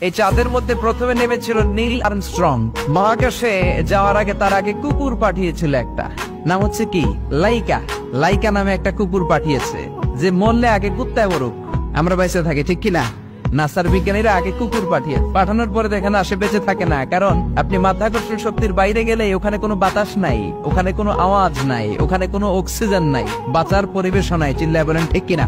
এই চাঁদের মধ্যে প্রথমে নেমেছিল নীল আর্মস্ট্রং। মহাকাশে যাওয়ার আগে তার আগে কুকুর পাঠিয়েছিল একটা, নাম হচ্ছে কি লাইকা। লাইকা নামে একটা কুকুর পাঠিয়েছে, যে মরলে আগে কুত্তায় মরুক, আমরা বেঁচে থাকি, ঠিক কিনা? নাসার বিজ্ঞানীরা আগে কুকুর পাঠানোর পরে দেখেন আসে বেঁচে থাকে না, কারণ আপনি মাধ্যাকর্ষণ শক্তির বাইরে গেলে ওখানে কোনো বাতাস নাই, ওখানে কোনো আওয়াজ নাই, ওখানে কোনো অক্সিজেন নাই, বাঁচার পরিবেশও নাই। চিল্লায় বলেন ঠিক কিনা?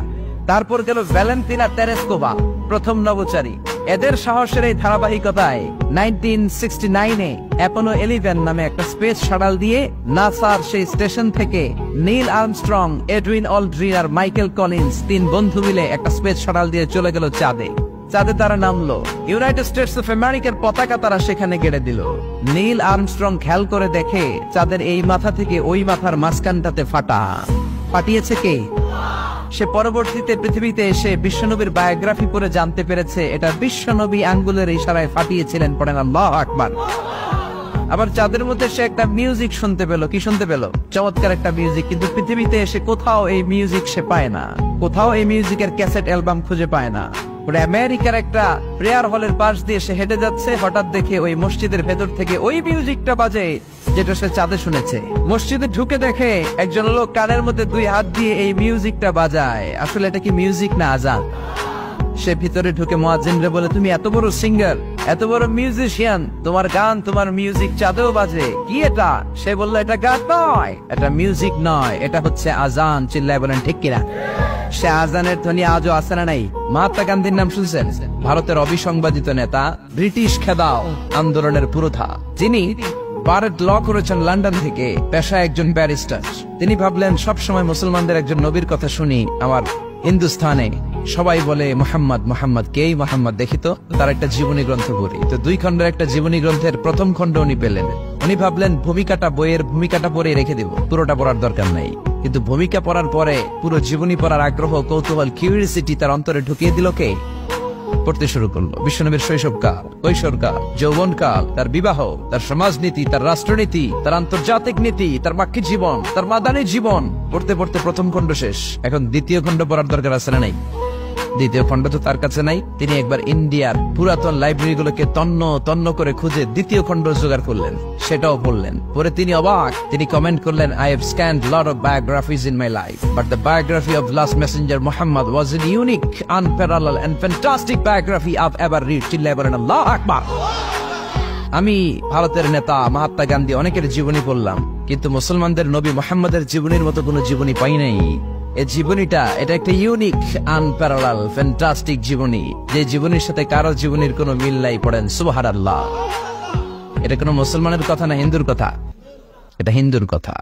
তারপর গেল ভ্যালেন্টিনা তেরেস্কোভা, প্রথম নভোচারী। এদের সাহসের এই ধারাবাহিকতায় 1969-এ অ্যাপোলো 11 নামে একটা স্পেস শাটল দিয়ে নাসার সেই স্টেশন থেকে নীল আর্মস্ট্রং, এডউইন অলড্রিন আর মাইকেল কলিন্স 3 বন্ধু মিলে একটা স্পেস শাটল দিয়ে চলে গেল চাঁদে। চাঁদে তারা নামলো, ইউনাইটেড স্টেটস অফ আমেরিকার পতাকা তারা সেখানে গেড়ে দিল। নীল আর্মস্ট্রং খেয়াল করে দেখে চাঁদের এই মাথা থেকে ওই মাথার মাঝখানটাতে ফাটা। ফাটিয়েছে কে? সে পরবর্তীতে পৃথিবীতে এসে বিশ্বনবীর বায়োগ্রাফি পড়ে জানতে পেরেছে এটা বিশ্বনবী আঙ্গুলের ইশারায় ফাটিয়েছিলেন। পড়েন আল্লাহু আকবার। আবার চাঁদের মধ্যে সে একটা মিউজিক শুনতে পেল। কি শুনতে পেল? চমৎকার একটা মিউজিক। কিন্তু পৃথিবীতে এসে কোথাও এই মিউজিক সে পায় না, কোথাও এই মিউজিকের ক্যাসেট অ্যালবাম খুঁজে পায় না। আমেরিকার একটা প্রেয়ার হলের পাশ দিয়ে সে হেঁটে যাচ্ছে, হঠাৎ দেখে ওই মসজিদের ভেতর থেকে ওই মিউজিকটা বাজে যেটা সে চাঁদে শুনেছে। মসজিদে ঢুকে দেখে একজন লোক কানের মধ্যে 2 হাত দিয়ে এই মিউজিকটা বাজায়। আসলে এটা কি মিউজিক না আজান? সে ভিতরে ঢুকে মুয়াজ্জিনরে বলে, তুমি এত বড় সিঙ্গার, এত বড় মিউজিশিয়ান, তোমার গান, তোমার মিউজিক চাঁদেও বাজে, কি এটা? সে বলল, এটা গান নয়, এটা মিউজিক নয়, এটা হচ্ছে আজান। চিল্লায় বলেন ঠিক কিনা? সে আজানের ধ্বনি আজও আছে না নাই? মহাত্মা গান্ধীর নাম শুনছেন? ভারতের অবিসংবাদিত নেতা, ব্রিটিশ খেদাও আন্দোলনের পুরোধা, যিনি বারেট ল করেছেন লন্ডন থেকে, পেশায় একজন ব্যারিস্টার। তিনি ভাবলেন সবসময় মুসলমানদের একজন নবীর কথা শুনি আমার হিন্দুস্থানে, সবাই বলে মোহাম্মদ মোহাম্মদ, কেই মোহাম্মদ, দেখি তো তার একটা জীবনী গ্রন্থ পড়ি। তো 2 খণ্ডের একটা জীবনী গ্রন্থের প্রথম খণ্ড উনি পেলেন। উনি ভাবলেন বইয়ের ভূমিকাটা পড়ে রেখে দিব, পুরোটা পড়ার দরকার নাই। কিন্তু ভূমিকা পড়ার পরে পুরো জীবনী পড়ার আগ্রহ, কৌতূহল, কিউরিওসিটি তার অন্তরে ঢুকিয়ে দিল কে? পড়তে শুরু করলো বিশ্বনবীর শৈশবকাল, কৈশোরকাল, যৌবনকাল, তার বিবাহ, তার সমাজনীতি, তার রাষ্ট্রনীতি, তার আন্তর্জাতিক নীতি, তার মাক্কি জীবন, তার মাদানী জীবন। পড়তে পড়তে প্রথম খণ্ড শেষ। এখন দ্বিতীয় খণ্ড পড়ার দরকার আছে না নাই? দ্বিতীয় খণ্ড তো তার কাছে নাই। তিনি একবার ইন্ডিয়ার পুরাতন লাইব্রেরি গুলোকে তন্ন করে খুঁজে দ্বিতীয় খণ্ড জোগাড় করলেন, সেটাও পড়লেন। পরে তিনি অবাক, তিনি কমেন্ট করলেন, I have scanned lot of biographies in my life, but the biography of last messenger Muhammad was a unique, unparalleled and fantastic biography I've ever read. চিল্লায় বলেন আল্লাহু আকবার। আমি ভারতের নেতা মহাত্মা গান্ধী অনেকের জীবনী পড়লাম, কিন্তু মুসলমানদের নবী মুহাম্মদের জীবনীর মতো কোনো জীবনী পাই নাই। এই জীবনীটা, এটা একটা ইউনিক, আনপ্যারালাল, ফ্যান্টাস্টিক জীবনী, যে জীবনীর সাথে কারো জীবনীর কোনো মিল নাই। পড়েন সুবহানাল্লাহ। এটা কোনো মুসলমানের কথা না হিন্দুর কথা? এটা হিন্দুর কথা।